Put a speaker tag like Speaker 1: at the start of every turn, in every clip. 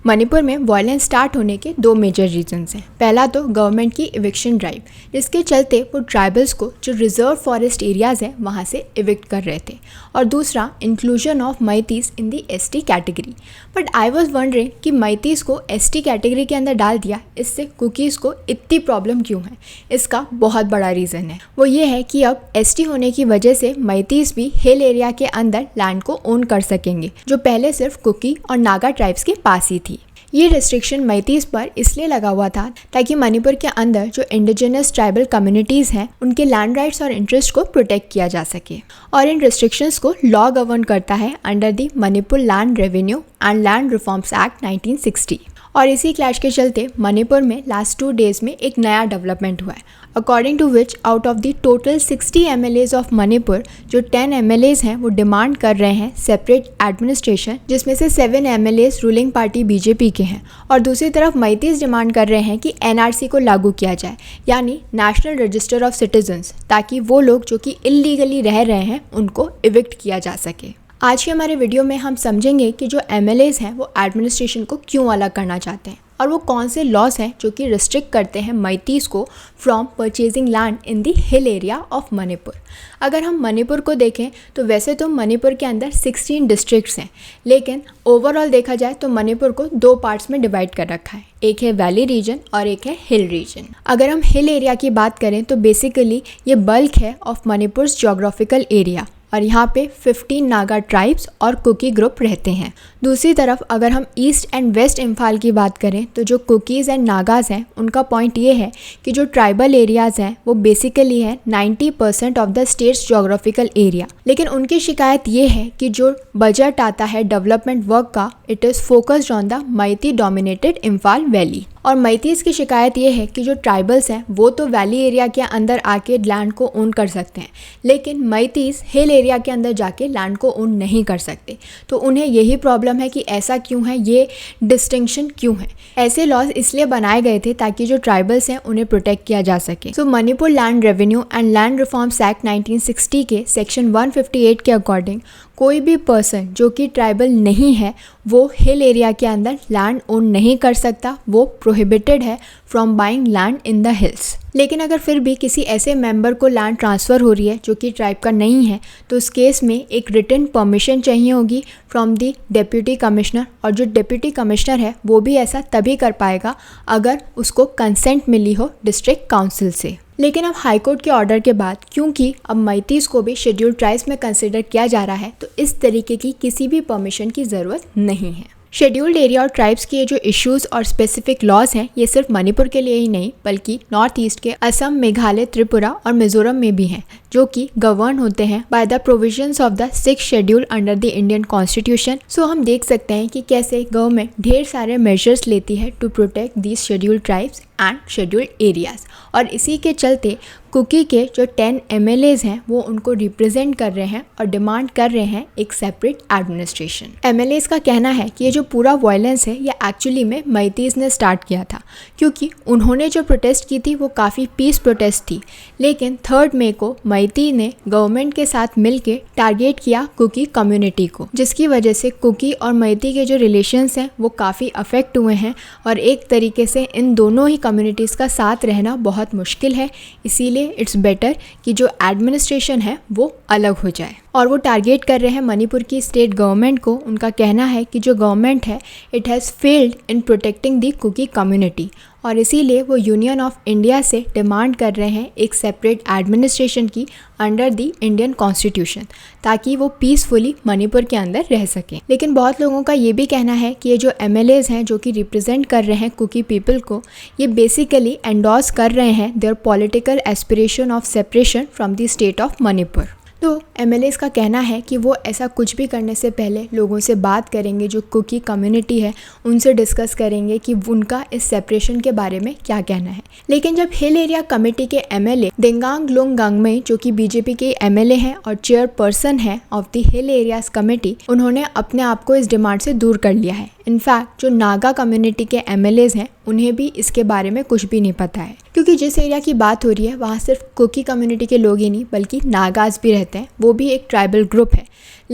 Speaker 1: मणिपुर में violence start होने के दो मेजर रीजंस हैं। पहला तो गवर्नमेंट की इविक्शन ड्राइव, जिसके चलते वो ट्राइबल्स को जो रिजर्व फॉरेस्ट एरियाज़ हैं वहाँ से इविक्ट कर रहे थे, और दूसरा inclusion of Meiteis in the ST category. But I was wondering कि मैतीस को एसटी कैटेगरी के अंदर डाल दिया, इससे कुकीज़ को इतनी प्रॉब्लम क्यों है? इसका बहुत बड़ा रीज़न है, वो ये है कि अब एसटी होने की वजह से मैतीस भी हिल एरिया के अंदर लैंड को ओन कर सकेंगे, जो पहले सिर्फ कुकी और नागा ट्राइब्स के पास ही थी। ये रिस्ट्रिक्शन मैतीस पर इसलिए लगा हुआ था ताकि मणिपुर के अंदर जो इंडिजिनस ट्राइबल कम्युनिटीज़ हैं उनके लैंड राइट्स और इंटरेस्ट को प्रोटेक्ट किया जा सके। और इन रिस्ट्रिक्शंस को लॉ गवर्न करता है under the Manipur land revenue and land reforms act 1960। और इसी क्लैश के चलते मणिपुर में लास्ट 2 डेज में एक नया डेवलपमेंट हुआ है, according to which out of the total 60 MLAs of Manipur जो 10 MLAs हैं वो डिमांड कर रहे हैं सेपरेट एडमिनिस्ट्रेशन, जिसमें से 7 MLAs रूलिंग पार्टी बीजेपी के हैं, और दूसरी तरफ मैतीस डिमांड कर रहे हैं कि NRC को लागू किया जाए, यानी नेशनल रजिस्टर ऑफ सिटीजन्स, ताकि वो लोग जो कि इलीगली रह रहे हैं उनको इविक्ट किया जा सके। आज के हमारे वीडियो में हम समझेंगे कि जो MLAs हैं वो एडमिनिस्ट्रेशन को क्यों अलग करना चाहते हैं, और वो कौन से लॉस हैं जो कि रिस्ट्रिक्ट करते हैं मैतीस को from purchasing land in the hill area of Manipur. अगर हम मणिपुर को देखें तो वैसे तो मणिपुर के अंदर 16 डिस्ट्रिक्ट्स हैं, लेकिन ओवरऑल देखा जाए तो मणिपुर को 2 पार्ट्स में डिवाइड कर रखा है, एक है वैली रीजन और एक है हिल रीजन। अगर हम हिल एरिया की बात करें तो बेसिकली ये बल्क है ऑफ मणिपुर्स जोग्राफिकल एरिया, और यहाँ पे 15 नागा ट्राइब्स और कुकी ग्रुप रहते हैं। दूसरी तरफ अगर हम ईस्ट एंड वेस्ट इम्फाल की बात करें तो जो कुकीज़ एंड नागाज़ हैं उनका पॉइंट ये है कि जो ट्राइबल एरियाज़ हैं वो बेसिकली है 90% of the states geographical area, लेकिन उनकी शिकायत ये है कि जो बजट आता है डेवलपमेंट वर्क का, it is focused on the Meitei dominated Imphal valley. और मैतीस की शिकायत ये है कि जो ट्राइबल्स हैं वो तो वैली एरिया के अंदर आके लैंड को ओन कर सकते हैं, लेकिन मैतीस हिल एरिया के अंदर जाके लैंड को ओन नहीं कर सकते। तो उन्हें यही प्रॉब्लम है कि ऐसा क्यों है, ये डिस्टिंक्शन क्यों है। ऐसे लॉज इसलिए बनाए गए थे ताकि जो ट्राइबल्स हैं उन्हें प्रोटेक्ट किया जा सके। So Manipur land revenue and land reforms act 1960 के सेक्शन 158 के अकॉर्डिंग कोई भी पर्सन जो कि ट्राइबल नहीं है वो हिल एरिया के अंदर लैंड ओन नहीं कर सकता, वो प्रोहिबिटेड है from buying land in the hills. लेकिन अगर फिर भी किसी ऐसे मेंबर को लैंड ट्रांसफ़र हो रही है जो कि ट्राइब का नहीं है, तो उस केस में एक रिटन परमिशन चाहिए होगी फ्रॉम दी डेप्यूटी कमिश्नर, और जो डेप्यूटी कमिश्नर है वो भी ऐसा तभी कर पाएगा अगर उसको कंसेंट मिली हो डिस्ट्रिक्ट काउंसिल से। लेकिन अब हाईकोर्ट के ऑर्डर के बाद क्योंकि अब मैतीस को भी शेड्यूल्ड ट्राइब्स में कंसिडर किया जा रहा है, तो इस तरीके की किसी भी परमिशन की ज़रूरत नहीं है। शेड्यूल्ड एरिया और ट्राइब्स के जो इश्यूज़ और स्पेसिफिक लॉज हैं ये सिर्फ मणिपुर के लिए ही नहीं बल्कि नॉर्थ ईस्ट के असम, मेघालय, त्रिपुरा और मिजोरम में भी हैं, जो कि गवर्न होते हैं by the provisions of the 6th schedule under the Indian constitution. So हम देख सकते हैं कि कैसे गवर्नमेंट ढेर सारे मेजर्स लेती है to protect these scheduled tribes and scheduled areas, और इसी के चलते कुकी के जो 10 MLAs हैं वो उनको रिप्रेजेंट कर रहे हैं और डिमांड कर रहे हैं एक सेपरेट एडमिनिस्ट्रेशन। MLAs का कहना है कि ये जो पूरा वायलेंस है ये एक्चुअली में मैतीस ने स्टार्ट किया था, क्योंकि उन्होंने जो प्रोटेस्ट की थी वो काफ़ी पीस प्रोटेस्ट थी, लेकिन 3 मई को मैती ने गवर्नमेंट के साथ मिलके टारगेट किया कुकी कम्युनिटी को, जिसकी वजह से कुकी और मैती के जो रिलेशंस हैं वो काफ़ी अफेक्ट हुए हैं, और एक तरीके से इन दोनों ही कम्युनिटीज़ का साथ रहना बहुत मुश्किल है। इसीलिए इट्स बेटर कि जो एडमिनिस्ट्रेशन है वो अलग हो जाए। और वो टारगेट कर रहे हैं मणिपुर की स्टेट गवर्नमेंट को। उनका कहना है कि जो गवर्नमेंट है it has failed in protecting the Kuki community, और इसीलिए वो यूनियन ऑफ इंडिया से डिमांड कर रहे हैं एक सेपरेट एडमिनिस्ट्रेशन की अंडर दी इंडियन कॉन्स्टिट्यूशन, ताकि वो पीसफुली मणिपुर के अंदर रह सकें। लेकिन बहुत लोगों का ये भी कहना है कि ये जो MLAs हैं जो कि रिप्रेजेंट कर रहे हैं कुकी पीपल को, ये बेसिकली एंडोर्स कर रहे हैं there political aspiration of separation from the state of Manipur. तो MLAs का कहना है कि वो ऐसा कुछ भी करने से पहले लोगों से बात करेंगे, जो कुकी कम्युनिटी है उनसे डिस्कस करेंगे कि उनका इस सेपरेशन के बारे में क्या कहना है। लेकिन जब हिल एरिया कमेटी के MLA देंगांग लोंग गांगमे, जो कि बीजेपी के MLA हैं और चेयरपर्सन है of the hill areas committee, उन्होंने अपने आप को इस डिमांड से दूर कर लिया है। इनफैक्ट जो नागा कम्युनिटी के MLAs हैं उन्हें भी इसके बारे में कुछ भी नहीं पता है, क्योंकि जिस एरिया की बात हो रही है वहाँ सिर्फ कुकी कम्युनिटी के लोग ही नहीं बल्कि नागाज भी रहते हैं, वो भी एक ट्राइबल ग्रुप है।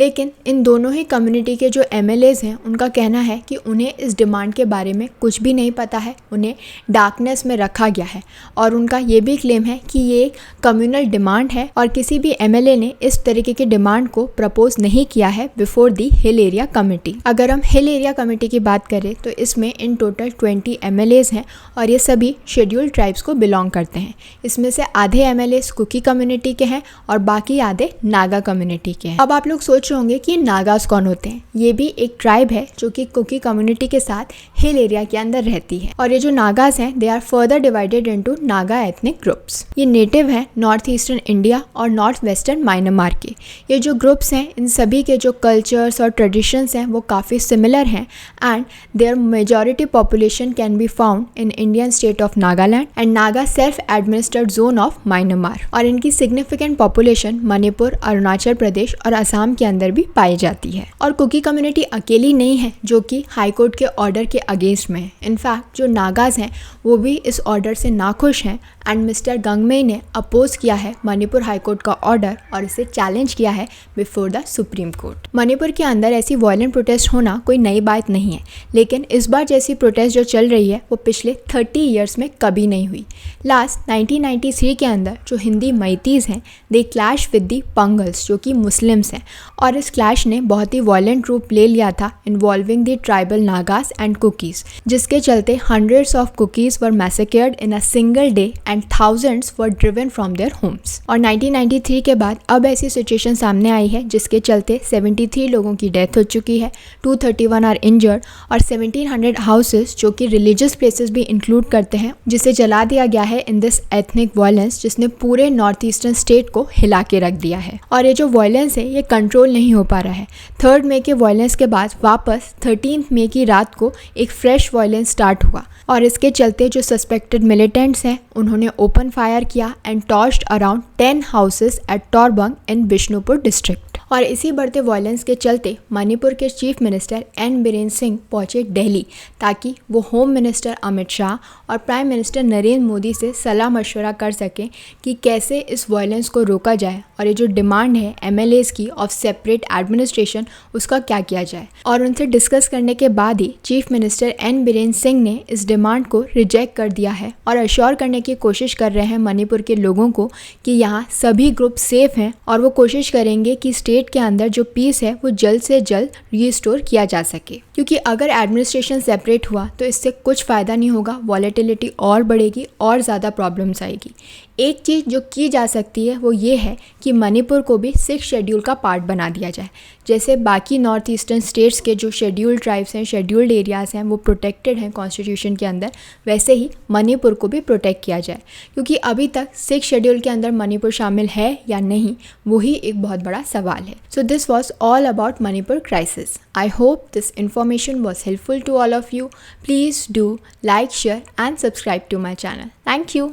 Speaker 1: लेकिन इन दोनों ही कम्युनिटी के जो MLAs हैं उनका कहना है कि उन्हें इस डिमांड के बारे में कुछ भी नहीं पता है, उन्हें डार्कनेस में रखा गया है और उनका ये भी क्लेम है कि ये एक कम्युनल डिमांड है और किसी भी MLA ने इस तरीके की डिमांड को प्रपोज नहीं किया है before the hill area committee. अगर हम हिल एरिया कमेटी की बात करें तो इसमें इन टोटल 20 MLAs हैं और ये सभी शेड्यूल्ड ट्राइब्स को बिलोंग करते हैं। इसमें से आधे MLAs कुकी कम्युनिटी के हैं और बाकी आधे नागा कम्युनिटी के हैं। अब आप लोग सोच रहे होंगे कि नागास कौन होते हैं। ये भी एक ट्राइब है जो कि कुकी कम्युनिटी के साथ हिल एरिया के अंदर रहती है और ये जो नागास हैं they are further divided into Naga ethnic groups. ये नेटिव है नॉर्थ ईस्टर्न इंडिया और नॉर्थ वेस्टर्न म्यांमार के। ये जो ग्रुप्स हैं इन सभी के जो कल्चर्स और ट्रेडिशंस हैं वो काफ़ी सिमिलर हैं and their majority population can be found in Indian state of Nagaland and Naga self administered zone of Myanmar और इनकी सिग्निफिकेंट पॉपुलेशन मणिपुर, अरुणाचल प्रदेश और असम के अंदर भी पाई जाती है। और कुकी कम्युनिटी अकेली नहीं है जो कि हाई कोर्ट के ऑर्डर के अगेंस्ट में है। इनफैक्ट जो नागाज हैं वो भी इस ऑर्डर से नाखुश हैं एंड मिस्टर गंगमेई ने अपोज किया है मणिपुर हाई कोर्ट का ऑर्डर और इसे चैलेंज किया है before the supreme court. Manipur के अंदर ऐसी वायलेंट प्रोटेस्ट होना कोई नई बात नहीं है, लेकिन इस बार जैसी प्रोटेस्ट जो चल रही है वो पिछले 30 ईयर्स में कभी नहीं हुई। लास्ट 1993 के अंदर जो हिंदी मैतीज हैं दे क्लैश विद दी पंगल्स जो कि मुस्लिम्स हैं और इस क्लैश ने बहुत ही वायलेंट रूप ले लिया था involving the tribal Nagas and Kukis, जिसके चलते hundreds of Kukis were massacred in a single day and thousands were driven from their homes. और 1993 के बाद अब ऐसी सिचुएशन सामने आई है जिसके चलते 73 लोगों की डेथ हो चुकी है, 231 आर इंजर्ड और 1700 हाउसेस जो कि रिलीजियस प्लेसेस भी इंक्लूड करते हैं जिसे जला दिया गया है इन दिस एथनिक वायलेंस जिसने पूरे नॉर्थ ईस्टर्न स्टेट को हिला के रख दिया है। और ये जो वायलेंस है ये कंट्रोल नहीं हो पा रहा है। 3 मई के वायलेंस के बाद वापस 13 मई की रात को एक फ्रेश वायलेंस स्टार्ट हुआ और इसके चलते जो सस्पेक्टेड मिलिटेंट्स हैं उन्होंने ओपन फायर किया and torched around 10 houses at Torbung in Bishnupur district. और इसी बढ़ते वायलेंस के चलते मणिपुर के chief minister N Biren Singh पहुंचे दिल्ली ताकि वो होम मिनिस्टर अमित शाह और प्राइम मिनिस्टर नरेंद्र मोदी से सलाह मशवरा कर सकें कि कैसे इस वायलेंस को रोका जाए और ये जो डिमांड है MLAs की ऑफ सेपरेट एडमिनिस्ट्रेशन उसका क्या किया जाए। और उनसे डिस्कस करने के बाद ही chief minister N Biren Singh ने इस डिमांड को रिजेक्ट कर दिया है और अश्योर करने की कोशिश कर रहे हैं मणिपुर के लोगों को कि यहाँ सभी ग्रुप सेफ हैं और वो कोशिश करेंगे कि स्टेट के अंदर जो पीस है वो जल्द से जल्द रीस्टोर किया जा सके, क्योंकि अगर एडमिनिस्ट्रेशन सेपरेट हुआ तो इससे कुछ फ़ायदा नहीं होगा, वॉलेटिलिटी और बढ़ेगी और ज़्यादा प्रॉब्लम्स आएगी। एक चीज़ जो की जा सकती है वो ये है कि मणिपुर को भी 6 शेड्यूल का पार्ट बना दिया जाए। जैसे बाकी नॉर्थ ईस्टर्न स्टेट्स के जो शेड्यूल्ड ट्राइब्स हैं, शेड्यूल्ड एरियाज़ हैं वो प्रोटेक्टेड हैं कॉन्स्टिट्यूशन के अंदर, वैसे ही मणिपुर को भी प्रोटेक्ट किया जाए, क्योंकि अभी तक 6 शेड्यूल के अंदर मणिपुर शामिल है या नहीं वही एक बहुत बड़ा सवाल है। So this was all about Manipur crisis. I hope this information was helpful to all of you. Please do like, share and subscribe to my channel. Thank you.